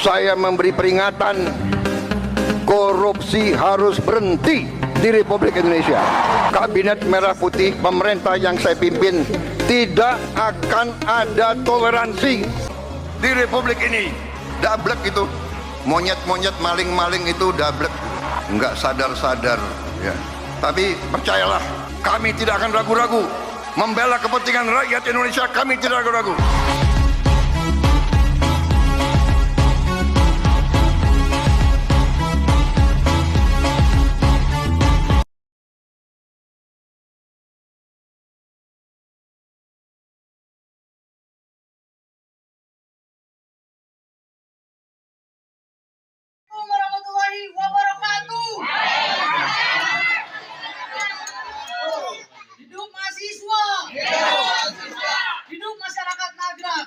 saya memberi peringatan, korupsi harus berhenti di Republik Indonesia. Kabinet Merah Putih, pemerintah yang saya pimpin, tidak akan ada toleransi di Republik ini. Dablek itu, monyet-monyet maling-maling itu dablek, nggak sadar-sadar ya. Tapi percayalah, kami tidak akan ragu-ragu membela kepentingan rakyat Indonesia. Kami tidak ragu-ragu. Warahmatullahi wabarakatuh. Hidup mahasiswa. Hidup masyarakat Nagrak.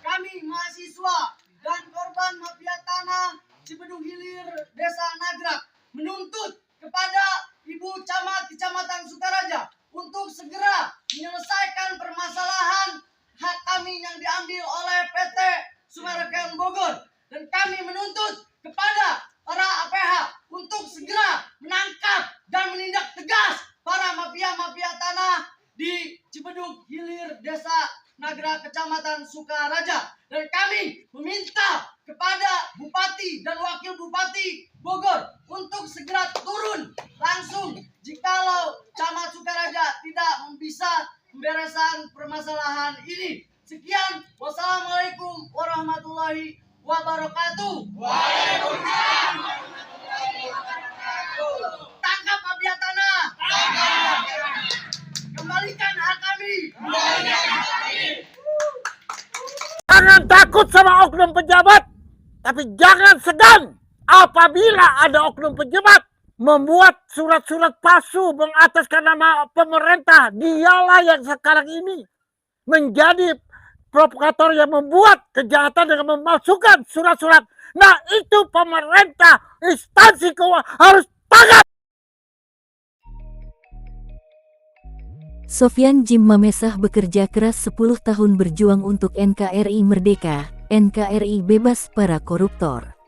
Kami mahasiswa dan korban mafia tanah Cibedung Hilir Desa Nagrak menuntut kepada Ibu Camat Kecamatan Sukaraja untuk segera menyelesaikan permasalahan hak kami yang diambil oleh PT Summarecon Bogor. Dan kami menuntut kepada para APH untuk segera menangkap dan menindak tegas para mafia-mafia tanah di Cibedung Hilir Desa Nagrak Kecamatan Sukaraja. Dan kami meminta kepada Bupati dan Wakil Bupati Bogor untuk segera turun langsung jikalau Camat Sukaraja tidak bisa membereskan permasalahan ini. Sekian, wassalamualaikum warahmatullahi wabarakatuh. Waalaikumsalam warahmatullahi wabarakatuh. Tangkap mafia tanah. Tangkap. Kembalikan hak kami. Kembalikan hak kami. Jangan takut sama oknum pejabat, tapi jangan segan apabila ada oknum pejabat membuat surat-surat palsu mengataskan nama pemerintah. Dialah yang sekarang ini menjadi provokator yang membuat kejahatan dengan memalsukan surat-surat. Nah, itu pemerintah, instansi keuangan harus tanggap. Sofyan Jim Mamesah bekerja keras 10 tahun berjuang untuk NKRI merdeka, NKRI bebas para koruptor.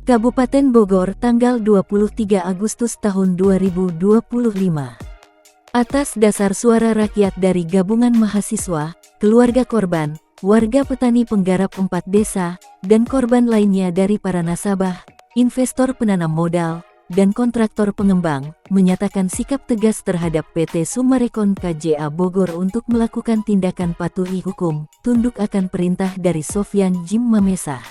Kabupaten Bogor, tanggal 23 Agustus tahun 2025. Atas dasar suara rakyat dari gabungan mahasiswa, keluarga korban, warga petani penggarap 4 desa, dan korban lainnya dari para nasabah, investor penanam modal, dan kontraktor pengembang, menyatakan sikap tegas terhadap PT Summarecon KJA Bogor untuk melakukan tindakan patuhi hukum, tunduk akan perintah dari Sofyan Jim Mamesah.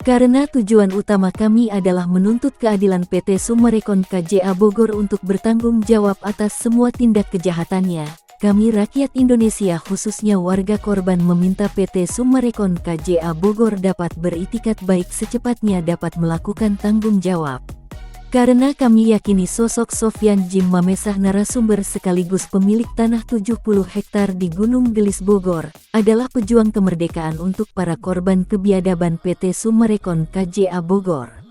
Karena tujuan utama kami adalah menuntut keadilan PT Summarecon KJA Bogor untuk bertanggung jawab atas semua tindak kejahatannya, kami rakyat Indonesia khususnya warga korban meminta PT Summarecon KJA Bogor dapat beritikat baik secepatnya dapat melakukan tanggung jawab. Karena kami yakini sosok Sofyan Jim Mamesah, narasumber sekaligus pemilik tanah 70 hektar di Gunung Gelis Bogor, adalah pejuang kemerdekaan untuk para korban kebiadaban PT Summarecon KJA Bogor.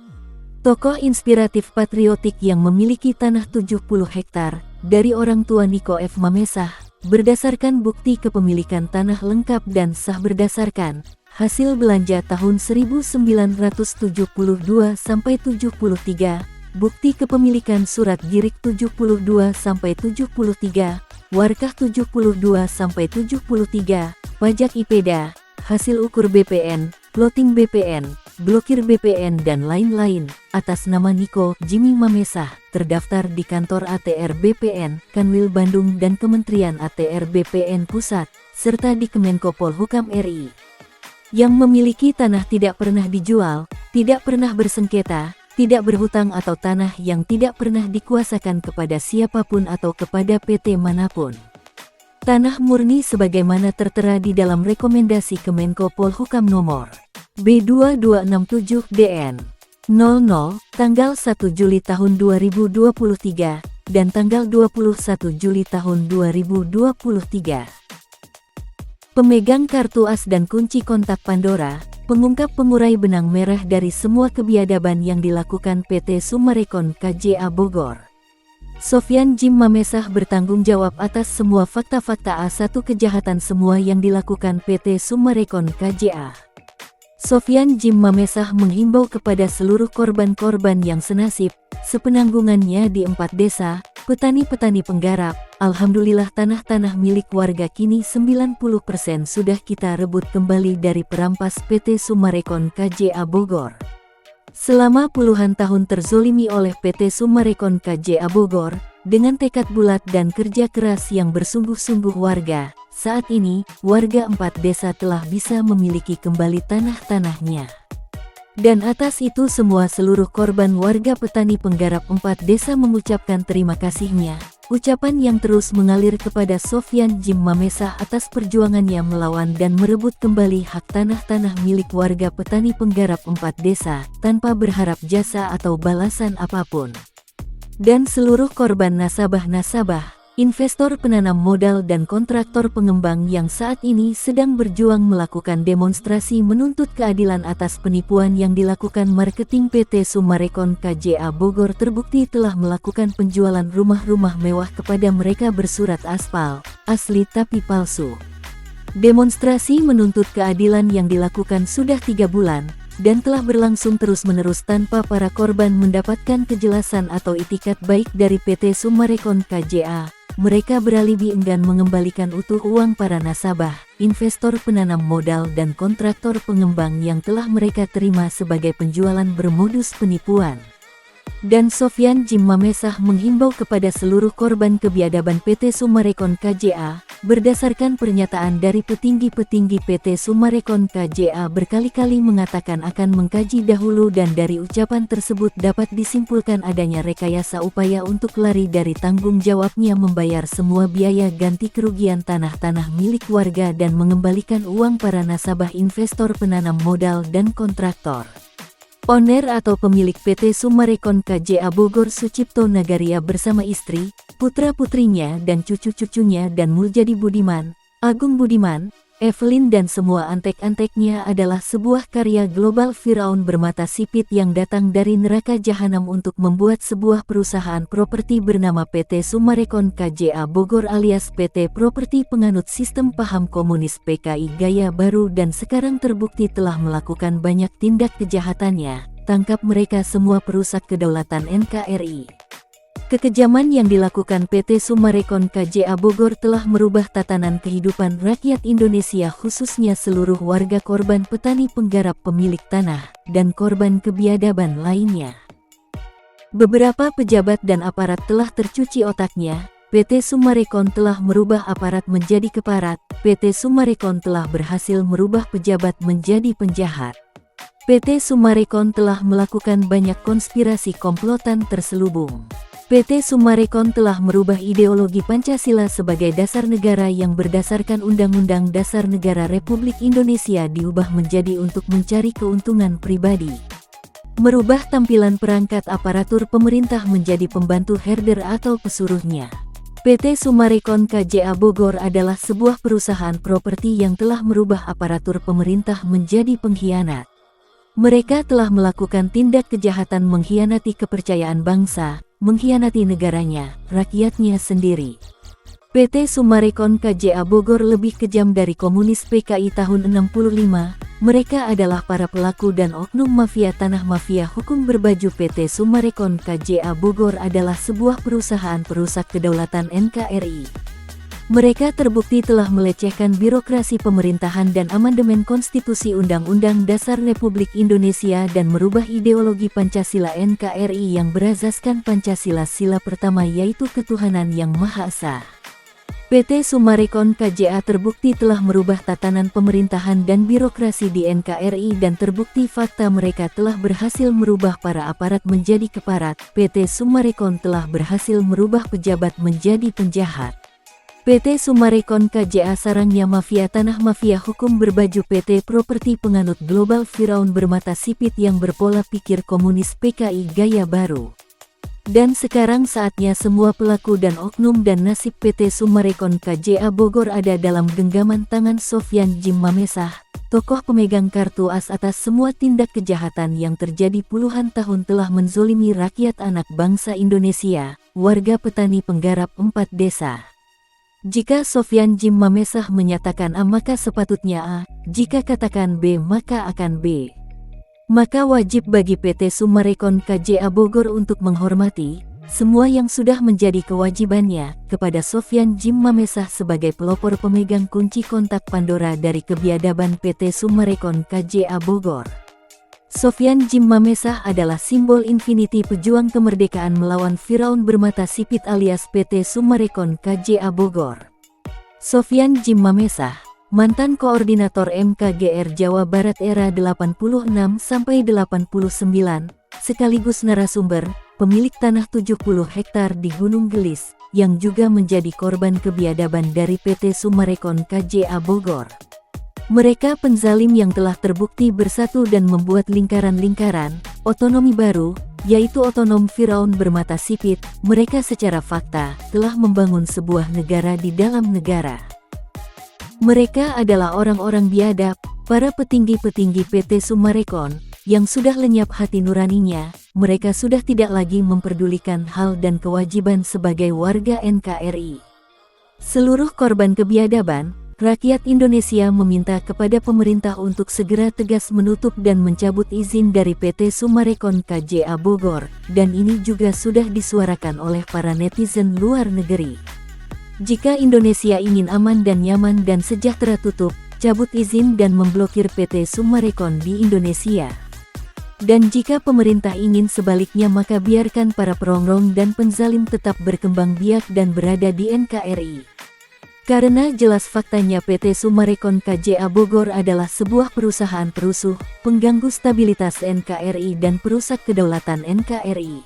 Tokoh inspiratif patriotik yang memiliki tanah 70 hektar, dari orang tua Niko F. Mamesah, berdasarkan bukti kepemilikan tanah lengkap dan sah berdasarkan hasil belanja tahun 1972-73, bukti kepemilikan surat girik 72-73, warkah 72-73, pajak IPEDA, hasil ukur BPN, plotting BPN, blokir BPN dan lain-lain, atas nama Niko Jimmy Mamesah, terdaftar di kantor ATR BPN, Kanwil Bandung dan Kementerian ATR BPN Pusat, serta di Kemenko Polhukam RI. Yang memiliki tanah tidak pernah dijual, tidak pernah bersengketa, tidak berhutang atau tanah yang tidak pernah dikuasakan kepada siapapun atau kepada PT manapun. Tanah murni sebagaimana tertera di dalam rekomendasi Kemenko Polhukam nomor B2267-DN 00 tanggal 1 Juli tahun 2023 dan tanggal 21 Juli tahun 2023. Pemegang kartu as dan kunci kontak Pandora, pengungkap pengurai benang merah dari semua kebiadaban yang dilakukan PT Summarecon KJA Bogor. Sofyan Jim Mamesah bertanggung jawab atas semua fakta-fakta A1 kejahatan semua yang dilakukan PT Summarecon KJA. Sofyan Jim Mamesah menghimbau kepada seluruh korban-korban yang senasib, sepenanggungannya di 4 desa, petani-petani penggarap. Alhamdulillah tanah-tanah milik warga kini 90% sudah kita rebut kembali dari perampas PT Summarecon KJA Bogor. Selama puluhan tahun terzolimi oleh PT Summarecon KJA Bogor, dengan tekad bulat dan kerja keras yang bersungguh-sungguh warga, saat ini, warga 4 desa telah bisa memiliki kembali tanah-tanahnya. Dan atas itu semua seluruh korban warga petani penggarap 4 desa mengucapkan terima kasihnya. Ucapan yang terus mengalir kepada Sofyan Jim Mamesah atas perjuangannya melawan dan merebut kembali hak tanah-tanah milik warga petani penggarap 4 desa, tanpa berharap jasa atau balasan apapun. Dan seluruh korban nasabah-nasabah, investor penanam modal dan kontraktor pengembang yang saat ini sedang berjuang melakukan demonstrasi menuntut keadilan atas penipuan yang dilakukan marketing PT Summarecon KJA Bogor terbukti telah melakukan penjualan rumah-rumah mewah kepada mereka bersurat aspal, asli tapi palsu. Demonstrasi menuntut keadilan yang dilakukan sudah 3 bulan, dan telah berlangsung terus-menerus tanpa para korban mendapatkan kejelasan atau itikat baik dari PT Summarecon KJA. Mereka beralibi enggan mengembalikan utuh uang para nasabah, investor penanam modal dan kontraktor pengembang yang telah mereka terima sebagai penjualan bermodus penipuan. Dan Sofyan Jim Mamesah menghimbau kepada seluruh korban kebiadaban PT Summarecon KJA, berdasarkan pernyataan dari petinggi-petinggi PT Summarecon KJA berkali-kali mengatakan akan mengkaji dahulu dan dari ucapan tersebut dapat disimpulkan adanya rekayasa upaya untuk lari dari tanggung jawabnya membayar semua biaya ganti kerugian tanah-tanah milik warga dan mengembalikan uang para nasabah investor penanam modal dan kontraktor. Owner atau pemilik PT Summarecon KJA Bogor Sucipto Nagaria bersama istri, putra-putrinya dan cucu-cucunya dan Muljadi Budiman, Agung Budiman, Evelyn dan semua antek-anteknya adalah sebuah karya global Firaun bermata sipit yang datang dari neraka jahanam untuk membuat sebuah perusahaan properti bernama PT Summarecon KJA Bogor alias PT Properti penganut sistem paham komunis PKI Gaya Baru dan sekarang terbukti telah melakukan banyak tindak kejahatannya. Tangkap mereka semua perusak kedaulatan NKRI. Kekejaman yang dilakukan PT Summarecon KJA Bogor telah merubah tatanan kehidupan rakyat Indonesia khususnya seluruh warga korban petani penggarap pemilik tanah dan korban kebiadaban lainnya. Beberapa pejabat dan aparat telah tercuci otaknya. PT Summarecon telah merubah aparat menjadi keparat. PT Summarecon telah berhasil merubah pejabat menjadi penjahat. PT Summarecon telah melakukan banyak konspirasi komplotan terselubung. PT Summarecon telah merubah ideologi Pancasila sebagai dasar negara yang berdasarkan Undang-Undang Dasar Negara Republik Indonesia diubah menjadi untuk mencari keuntungan pribadi. Merubah tampilan perangkat aparatur pemerintah menjadi pembantu herder atau pesuruhnya. PT Summarecon KJA Bogor adalah sebuah perusahaan properti yang telah merubah aparatur pemerintah menjadi pengkhianat. Mereka telah melakukan tindak kejahatan mengkhianati kepercayaan bangsa, mengkhianati negaranya, rakyatnya sendiri. PT Summarecon KJA Bogor lebih kejam dari komunis PKI tahun 65. Mereka adalah para pelaku dan oknum mafia tanah mafia hukum berbaju. PT Summarecon KJA Bogor adalah sebuah perusahaan perusak kedaulatan NKRI. Mereka terbukti telah melecehkan birokrasi pemerintahan dan amandemen konstitusi Undang-Undang Dasar Republik Indonesia dan merubah ideologi Pancasila NKRI yang berazaskan Pancasila sila pertama yaitu ketuhanan yang Maha Esa. PT Summarecon KJA terbukti telah merubah tatanan pemerintahan dan birokrasi di NKRI dan terbukti fakta mereka telah berhasil merubah para aparat menjadi keparat. PT Summarecon telah berhasil merubah pejabat menjadi penjahat. PT Summarecon KJA sarangnya mafia tanah mafia hukum berbaju PT Properti penganut global Firaun bermata sipit yang berpola pikir komunis PKI Gaya Baru. Dan sekarang saatnya semua pelaku dan oknum dan nasib PT Summarecon KJA Bogor ada dalam genggaman tangan Sofyan Jim Mamesah, tokoh pemegang kartu as atas semua tindak kejahatan yang terjadi puluhan tahun telah menzolimi rakyat anak bangsa Indonesia, warga petani penggarap 4 desa. Jika Sofyan Jim Mamesah menyatakan A maka sepatutnya A, jika katakan B maka akan B. Maka wajib bagi PT Summarecon KJA Bogor untuk menghormati semua yang sudah menjadi kewajibannya kepada Sofyan Jim Mamesah sebagai pelopor pemegang kunci kontak Pandora dari kebiadaban PT Summarecon KJA Bogor. Sofyan Jim Mamesah adalah simbol infinity pejuang kemerdekaan melawan Firaun bermata sipit alias PT Summarecon KJA Bogor. Sofyan Jim Mamesah, mantan koordinator MKGR Jawa Barat era 86-89, sekaligus narasumber, pemilik tanah 70 hektar di Gunung Gelis, yang juga menjadi korban kebiadaban dari PT Summarecon KJA Bogor. Mereka penzalim yang telah terbukti bersatu dan membuat lingkaran-lingkaran otonomi baru, yaitu otonom Firaun bermata sipit. Mereka secara fakta telah membangun sebuah negara di dalam negara. Mereka adalah orang-orang biadab, para petinggi-petinggi PT Summarecon, yang sudah lenyap hati nuraninya. Mereka sudah tidak lagi memperdulikan hal dan kewajiban sebagai warga NKRI. Seluruh korban kebiadaban, rakyat Indonesia meminta kepada pemerintah untuk segera tegas menutup dan mencabut izin dari PT Summarecon KJA Bogor, dan ini juga sudah disuarakan oleh para netizen luar negeri. Jika Indonesia ingin aman dan nyaman dan sejahtera, tutup, cabut izin dan memblokir PT Summarecon di Indonesia. Dan jika pemerintah ingin sebaliknya, maka biarkan para perongrong dan penzalim tetap berkembang biak dan berada di NKRI. Karena jelas faktanya PT Summarecon KJA Bogor adalah sebuah perusahaan perusuh, pengganggu stabilitas NKRI dan perusak kedaulatan NKRI.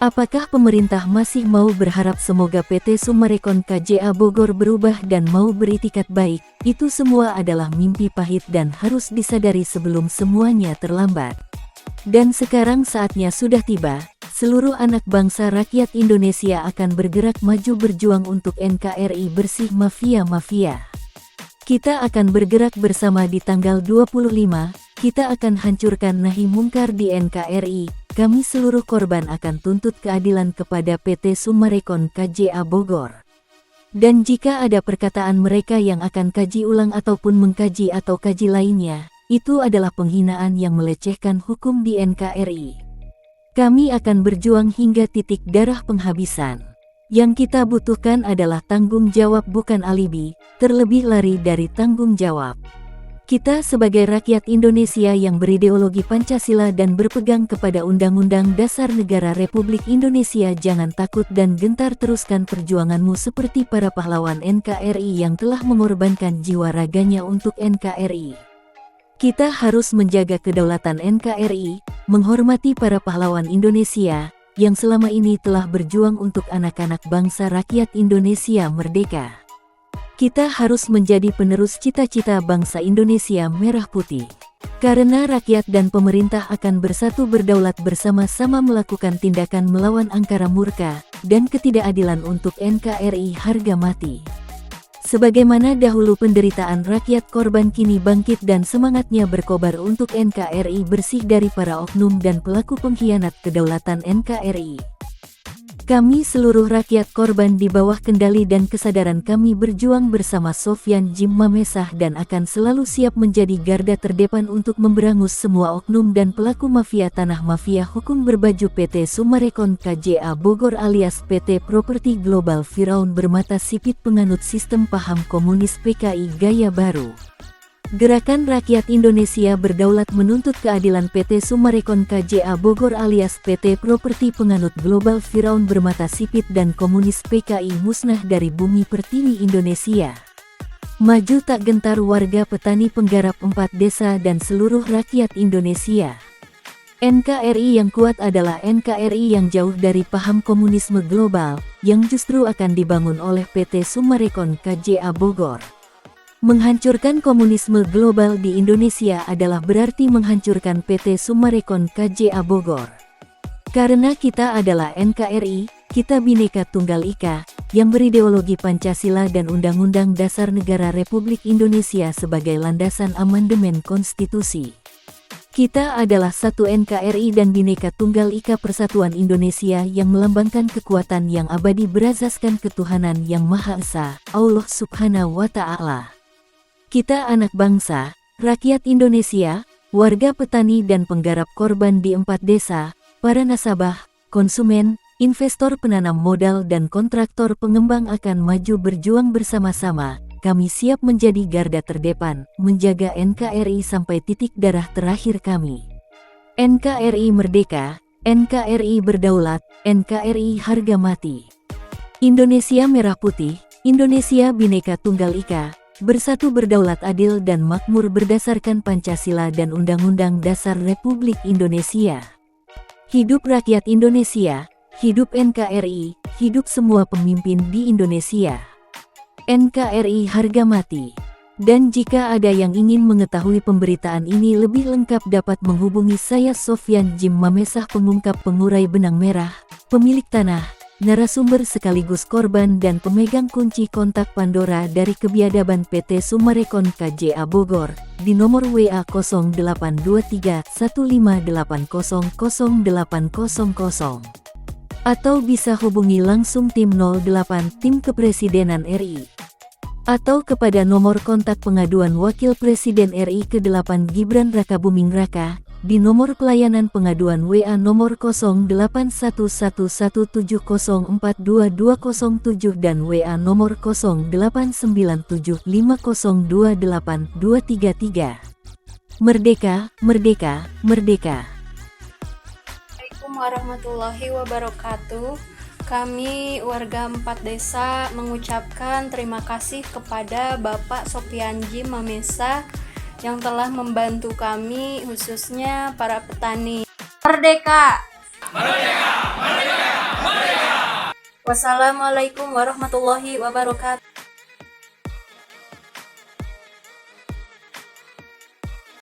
Apakah pemerintah masih mau berharap semoga PT Summarecon KJA Bogor berubah dan mau beritikat baik? Itu semua adalah mimpi pahit dan harus disadari sebelum semuanya terlambat. Dan sekarang saatnya sudah tiba. Seluruh anak bangsa rakyat Indonesia akan bergerak maju berjuang untuk NKRI bersih mafia-mafia. Kita akan bergerak bersama di tanggal 25, kita akan hancurkan nahi mungkar di NKRI. Kami seluruh korban akan tuntut keadilan kepada PT Summarecon KJA Bogor. Dan jika ada perkataan mereka yang akan kaji ulang ataupun mengkaji atau kaji lainnya, itu adalah penghinaan yang melecehkan hukum di NKRI. Kami akan berjuang hingga titik darah penghabisan. Yang kita butuhkan adalah tanggung jawab bukan alibi, terlebih lari dari tanggung jawab. Kita sebagai rakyat Indonesia yang berideologi Pancasila dan berpegang kepada Undang-Undang Dasar Negara Republik Indonesia, jangan takut dan gentar, teruskan perjuanganmu seperti para pahlawan NKRI yang telah mengorbankan jiwa raganya untuk NKRI. Kita harus menjaga kedaulatan NKRI, menghormati para pahlawan Indonesia, yang selama ini telah berjuang untuk anak-anak bangsa rakyat Indonesia merdeka. Kita harus menjadi penerus cita-cita bangsa Indonesia merah putih. Karena rakyat dan pemerintah akan bersatu berdaulat bersama-sama melakukan tindakan melawan angkara murka dan ketidakadilan untuk NKRI harga mati. Sebagaimana dahulu penderitaan rakyat korban kini bangkit dan semangatnya berkobar untuk NKRI bersih dari para oknum dan pelaku pengkhianat kedaulatan NKRI. Kami seluruh rakyat korban di bawah kendali dan kesadaran kami berjuang bersama Sofyan Jim Mamesah dan akan selalu siap menjadi garda terdepan untuk memberangus semua oknum dan pelaku mafia tanah mafia hukum berbaju PT Summarecon KJA Bogor alias PT Properti Global Firaun bermata sipit penganut sistem paham komunis PKI gaya baru. Gerakan Rakyat Indonesia Berdaulat menuntut keadilan PT Summarecon KJA Bogor alias PT Properti penganut Global Firaun bermata sipit dan komunis PKI musnah dari bumi pertiwi Indonesia. Maju tak gentar warga petani penggarap 4 desa dan seluruh rakyat Indonesia. NKRI yang kuat adalah NKRI yang jauh dari paham komunisme global, yang justru akan dibangun oleh PT Summarecon KJA Bogor. Menghancurkan komunisme global di Indonesia adalah berarti menghancurkan PT Summarecon KJA Bogor. Karena kita adalah NKRI, kita Bhinneka Tunggal Ika, yang berideologi Pancasila dan Undang-Undang Dasar Negara Republik Indonesia sebagai landasan amandemen konstitusi. Kita adalah satu NKRI dan Bhinneka Tunggal Ika Persatuan Indonesia yang melambangkan kekuatan yang abadi berasaskan ketuhanan yang Maha Esa, Allah Subhanahu wa Ta'ala. Kita anak bangsa, rakyat Indonesia, warga petani dan penggarap korban di 4 desa, para nasabah, konsumen, investor penanam modal dan kontraktor pengembang akan maju berjuang bersama-sama. Kami siap menjadi garda terdepan, menjaga NKRI sampai titik darah terakhir kami. NKRI merdeka, NKRI berdaulat, NKRI harga mati. Indonesia merah putih, Indonesia Bhinneka Tunggal Ika, bersatu berdaulat adil dan makmur berdasarkan Pancasila dan Undang-Undang Dasar Republik Indonesia. Hidup rakyat Indonesia, hidup NKRI, hidup semua pemimpin di Indonesia. NKRI harga mati. Dan jika ada yang ingin mengetahui pemberitaan ini lebih lengkap dapat menghubungi saya Sofyan Jim Mamesah, pengungkap pengurai benang merah, pemilik tanah, narasumber sekaligus korban dan pemegang kunci kontak Pandora dari Kebiadaban PT Sumarekon KJA Bogor di nomor WA 0823 158000800 atau bisa hubungi langsung tim 08 tim Kepresidenan RI atau kepada nomor kontak pengaduan Wakil Presiden RI ke-8 Gibran Rakabuming Raka di nomor pelayanan pengaduan WA nomor 0811704227 dan WA nomor 0897502823. Merdeka, merdeka, merdeka. Assalamualaikum warahmatullahi wabarakatuh. Kami warga 4 desa mengucapkan terima kasih kepada Bapak Sofyan Jim Mamesah yang telah membantu kami, khususnya para petani. Merdeka! Merdeka! Merdeka! Merdeka! Wassalamualaikum warahmatullahi wabarakatuh.